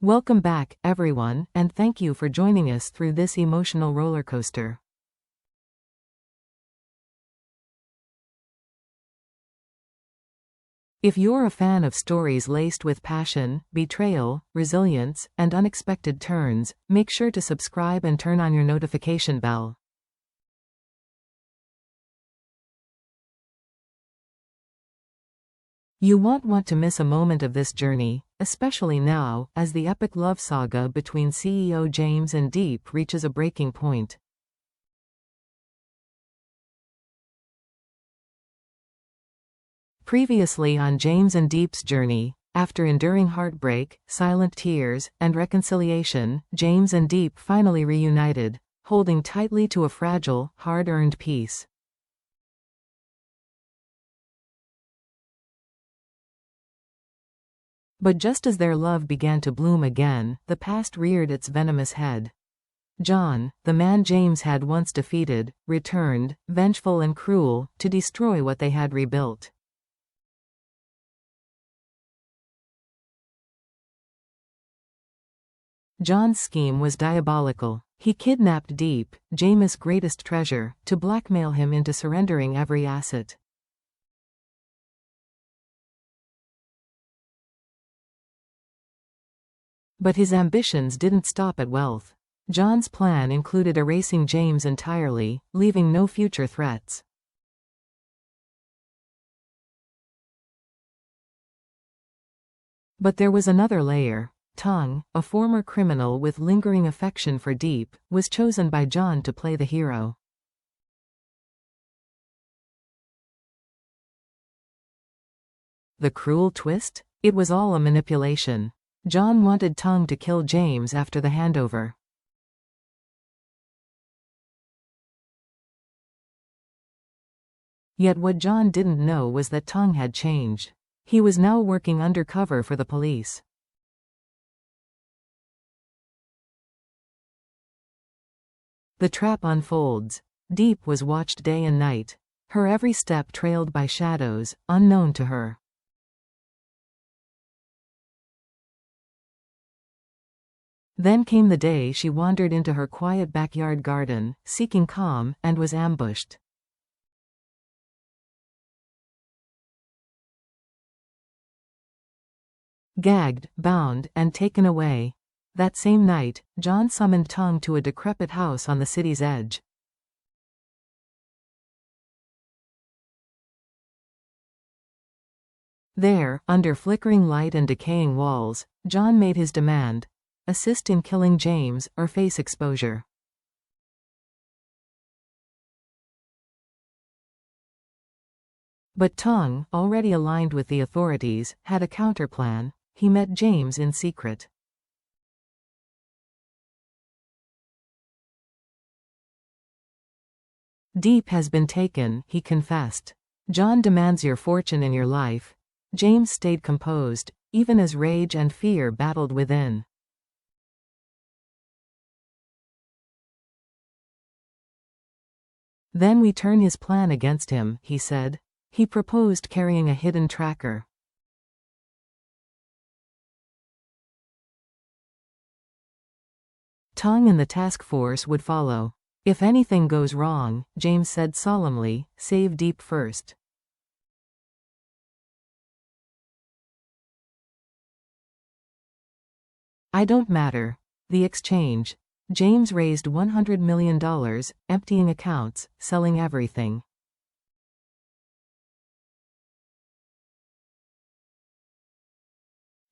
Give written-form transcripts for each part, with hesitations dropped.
Welcome back, everyone, and thank you for joining us through this emotional roller coaster. If you're a fan of stories laced with passion, betrayal, resilience, and unexpected turns, make sure to subscribe and turn on your notification bell. You won't want to miss a moment of this journey, especially now, as the epic love saga between CEO James and Diep reaches a breaking point. Previously on James and Diep's journey, after enduring heartbreak, silent tears, and reconciliation, James and Diep finally reunited, holding tightly to a fragile, hard-earned peace. But just as their love began to bloom again, the past reared its venomous head. John, the man James had once defeated, returned, vengeful and cruel, to destroy what they had rebuilt. John's scheme was diabolical. He kidnapped Diep, James' greatest treasure, to blackmail him into surrendering every asset. But his ambitions didn't stop at wealth. John's plan included erasing James entirely, leaving no future threats. But there was another layer. Tung, a former criminal with lingering affection for Diep, was chosen by John to play the hero. The cruel twist? It was all a manipulation. John wanted Tung to kill James after the handover. Yet what John didn't know was that Tung had changed. He was now working undercover for the police. The trap unfolds. Diep was watched day and night, her every step trailed by shadows, unknown to her. Then came the day she wandered into her quiet backyard garden, seeking calm, and was ambushed. Gagged, bound, and taken away. That same night, John summoned Tung to a decrepit house on the city's edge. There, under flickering light and decaying walls, John made his demand: assist in killing James, or face exposure. But Tung, already aligned with the authorities, had a counterplan. He met James in secret. Diep has been taken, he confessed. John demands your fortune and your life. James stayed composed, even as rage and fear battled within. Then we turn his plan against him, he said. He proposed carrying a hidden tracker. Tung and the task force would follow. If anything goes wrong, James said solemnly, save Diep first. I don't matter. The exchange. James raised $100 million, emptying accounts, selling everything.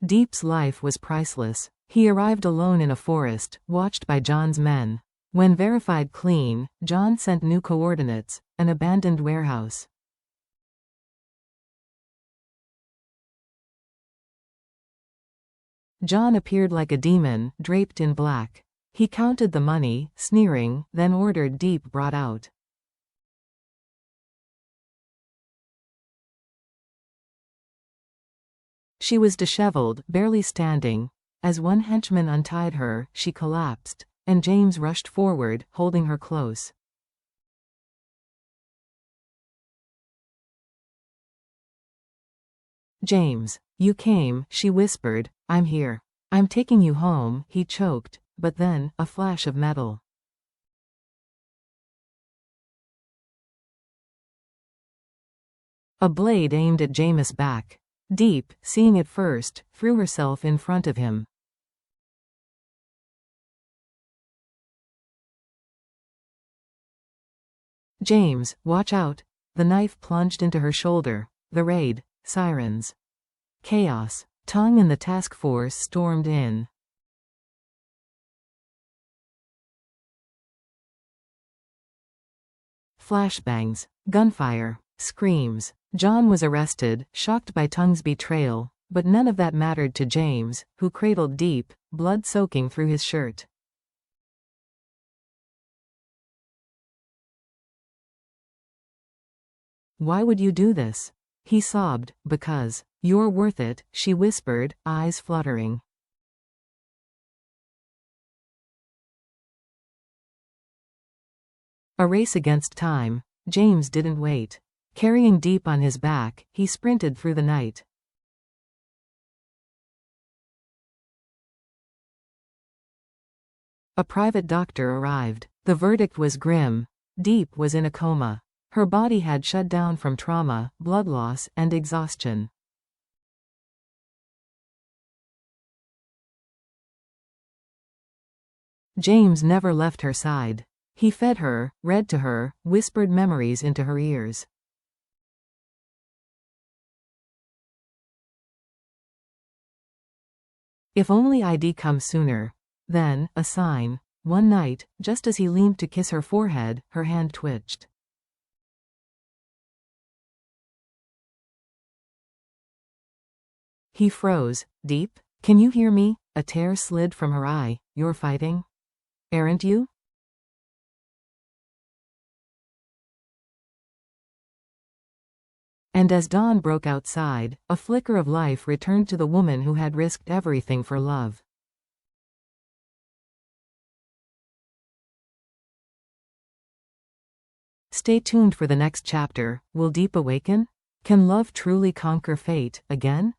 Diep's life was priceless. He arrived alone in a forest, watched by John's men. When verified clean, John sent new coordinates: an abandoned warehouse. John appeared like a demon, draped in black. He counted the money, sneering, then ordered Diep brought out. She was disheveled, barely standing. As one henchman untied her, she collapsed, and James rushed forward, holding her close. James, you came, she whispered. I'm here. I'm taking you home, he choked, but then, a flash of metal. A blade aimed at James' back. Diep, seeing it first, threw herself in front of him. James, watch out! The knife plunged into her shoulder. The raid. Sirens. Chaos. Tongue and the task force stormed in. Flashbangs. Gunfire. Screams. John was arrested, shocked by Tongue's betrayal, but none of that mattered to James, who cradled Diep, blood soaking through his shirt. Why would you do this? He sobbed. Because. You're worth it, she whispered, eyes fluttering. A race against time. James didn't wait. Carrying Diep on his back, he sprinted through the night. A private doctor arrived. The verdict was grim. Diep was in a coma. Her body had shut down from trauma, blood loss, and exhaustion. James never left her side. He fed her, read to her, whispered memories into her ears. If only I'd come sooner. Then, a sign. One night, just as he leaned to kiss her forehead, her hand twitched. He froze. Diep? Can you hear me? A tear slid from her eye. You're fighting? Aren't you? And as dawn broke outside, a flicker of life returned to the woman who had risked everything for love. Stay tuned for the next chapter. Will Diep awaken? Can love truly conquer fate, again?